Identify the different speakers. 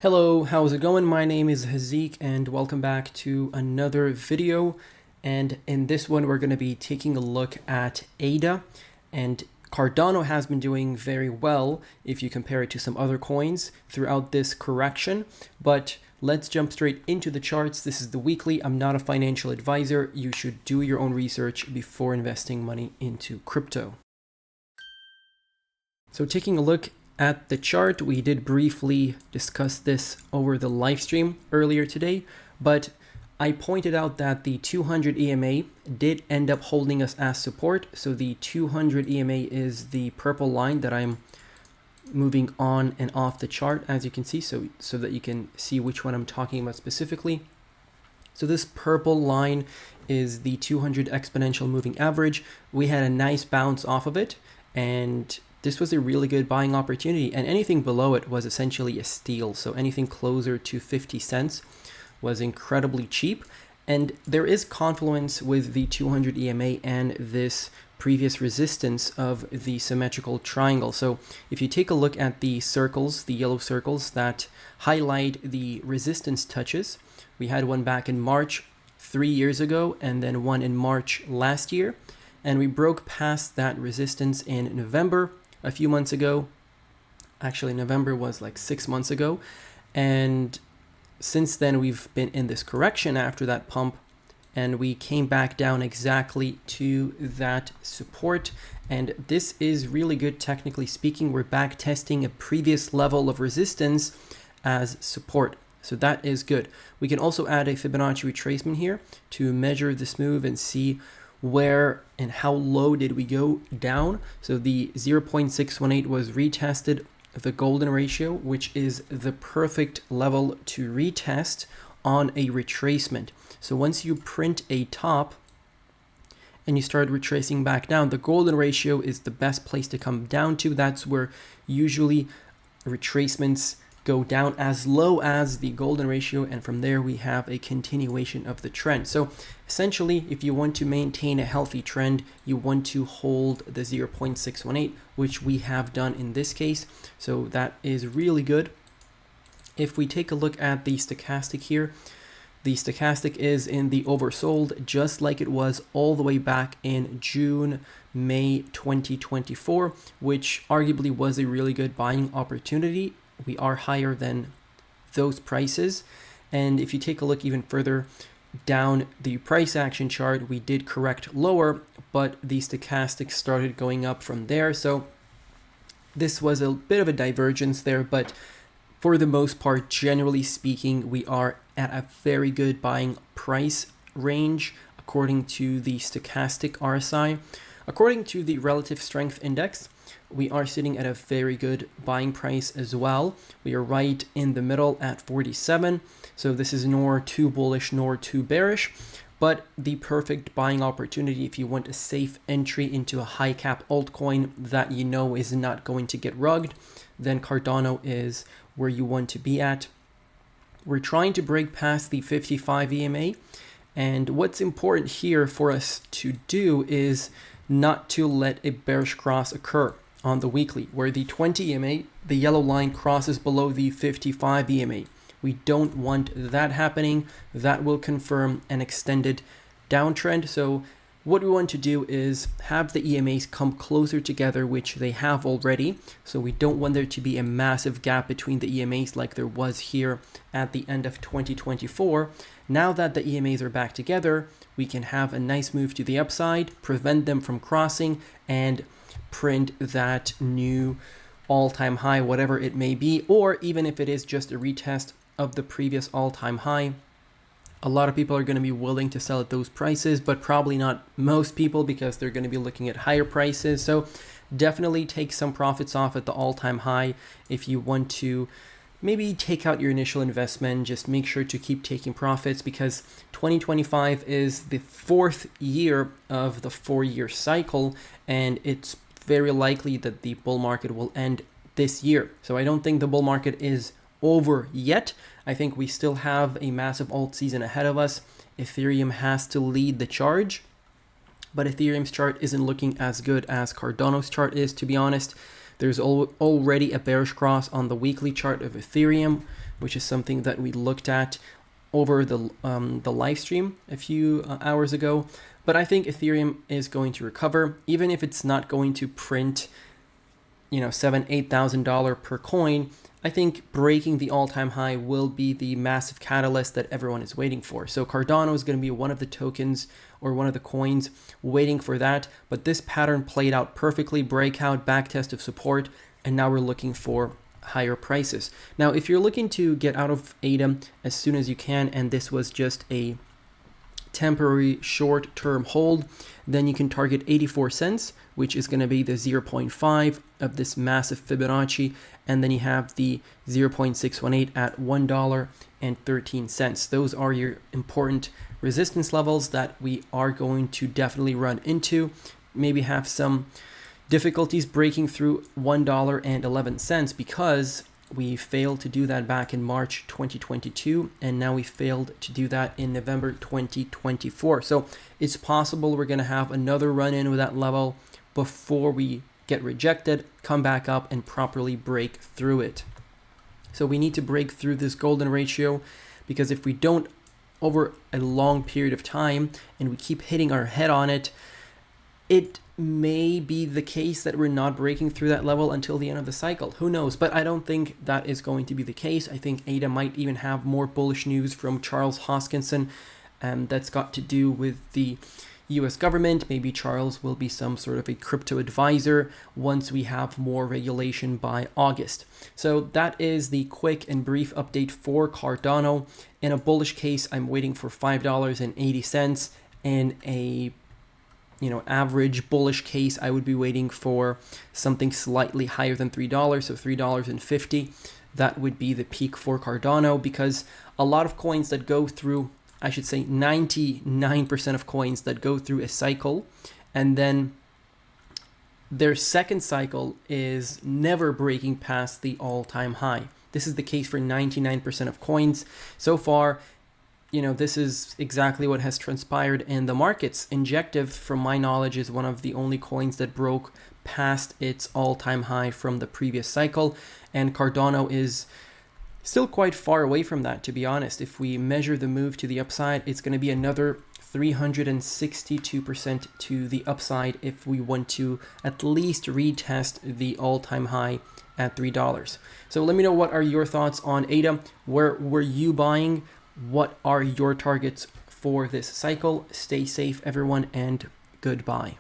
Speaker 1: Hello, how's it going? My name is Hazeeq and welcome back to another video. And in this one, we're going to be taking a look at ADA, and Cardano has been doing very well if you compare it to some other coins throughout this correction. But let's jump straight into the charts. This is the weekly. I'm not a financial advisor. You should do your own research before investing money into crypto. So taking a look at the chart, we did briefly discuss this over the live stream earlier today, but I pointed out that the 200 EMA did end up holding us as support. So the 200 EMA is the purple line that I'm moving on and off the chart, as you can see, so that you can see which one I'm talking about specifically. So this purple line is the 200 exponential moving average. We had a nice bounce off of it, and this was a really good buying opportunity, and anything below it was essentially a steal. So anything closer to 50 cents was incredibly cheap. And there is confluence with the 200 EMA and this previous resistance of the symmetrical triangle. So if you take a look at the circles, the yellow circles that highlight the resistance touches, we had one back in March 3 years ago and then one in March last year. And we broke past that resistance in November a few months ago. Actually, November was like 6 months ago. And since then, we've been in this correction after that pump, and we came back down exactly to that support. And this is really good, technically speaking. We're back testing a previous level of resistance as support. So that is good. We can also add a Fibonacci retracement here to measure this move and see where and how low did we go down. So the 0.618 was retested the golden ratio, which is the perfect level to retest on a retracement. So once you print a top and you start retracing back down, the golden ratio is the best place to come down to. That's where usually retracements go down as low as the golden ratio, and from there we have a continuation of the trend. So essentially, if you want to maintain a healthy trend, you want to hold the 0.618, which we have done in this case. So that is really good. If we take a look at the stochastic here, the stochastic is in the oversold, just like it was all the way back in June, May 2024, which arguably was a really good buying opportunity. We are higher than those prices. And if you take a look even further down the price action chart, we did correct lower, but the stochastic started going up from there. So this was a bit of a divergence there, but for the most part, generally speaking, we are at a very good buying price range according to the stochastic RSI. According to the relative strength index, we are sitting at a very good buying price as well. We are right in the middle at 47. So this is nor too bullish nor too bearish, but the perfect buying opportunity if you want a safe entry into a high cap altcoin that you know is not going to get rugged, then Cardano is where you want to be at. We're trying to break past the 55 EMA. And what's important here for us to do is not to let a bearish cross occur on the weekly, where the 20 EMA, the yellow line, crosses below the 55 EMA. We don't want that happening. That will confirm an extended downtrend. So what we want to do is have the EMAs come closer together, which they have already. So we don't want there to be a massive gap between the EMAs like there was here at the end of 2024. Now that the EMAs are back together, we can have a nice move to the upside, prevent them from crossing, and print that new all-time high, whatever it may be, or even if it is just a retest of the previous all-time high. A lot of people are going to be willing to sell at those prices, but probably not most people, because they're going to be looking at higher prices. So definitely take some profits off at the all-time high. If you want to maybe take out your initial investment, just make sure to keep taking profits, because 2025 is the fourth year of the 4-year cycle, and it's very likely that the bull market will end this year. So I don't think the bull market is over yet. I think we still have a massive alt season ahead of us. Ethereum has to lead the charge, but Ethereum's chart isn't looking as good as Cardano's chart is, to be honest. There's already a bearish cross on the weekly chart of Ethereum, which is something that we looked at over the live stream a few hours ago. But I think Ethereum is going to recover, even if it's not going to print, $7,000-8,000 per coin. I think breaking the all-time high will be the massive catalyst that everyone is waiting for. So Cardano is going to be one of the tokens or one of the coins waiting for that. But this pattern played out perfectly, breakout, backtest of support, and now we're looking for higher prices. Now, if you're looking to get out of ADA as soon as you can, and this was just a temporary short-term hold, then you can target 84 cents, which is going to be the 0.5 of this massive Fibonacci, and then you have the 0.618 at $1.13. Those are your important resistance levels that we are going to definitely run into. Maybe have some difficulties breaking through $1.11 because we failed to do that back in March 2022, and now we failed to do that in November 2024. So it's possible we're going to have another run in with that level before we get rejected, come back up, and properly break through it. So we need to break through this golden ratio, because if we don't over a long period of time and we keep hitting our head on it, it may be the case that we're not breaking through that level until the end of the cycle. Who knows? But I don't think that is going to be the case. I think ADA might even have more bullish news from Charles Hoskinson, that's got to do with the US government. Maybe Charles will be some sort of a crypto advisor once we have more regulation by August. So that is the quick and brief update for Cardano. In a bullish case, I'm waiting for $5.80. In a average bullish case, I would be waiting for something slightly higher than $3, so $3.50. That would be the peak for Cardano, because a lot of coins that go through, I should say 99% of coins that go through a cycle, and then their second cycle is never breaking past the all-time high. This is the case for 99% of coins. So far, this is exactly what has transpired in the markets. Injective, from my knowledge, is one of the only coins that broke past its all-time high from the previous cycle, and Cardano is still quite far away from that, to be honest. If we measure the move to the upside, it's going to be another 362% to the upside if we want to at least retest the all-time high at $3. So let me know, what are your thoughts on ADA? Where were you buying? What are your targets for this cycle? Stay safe, everyone, and goodbye.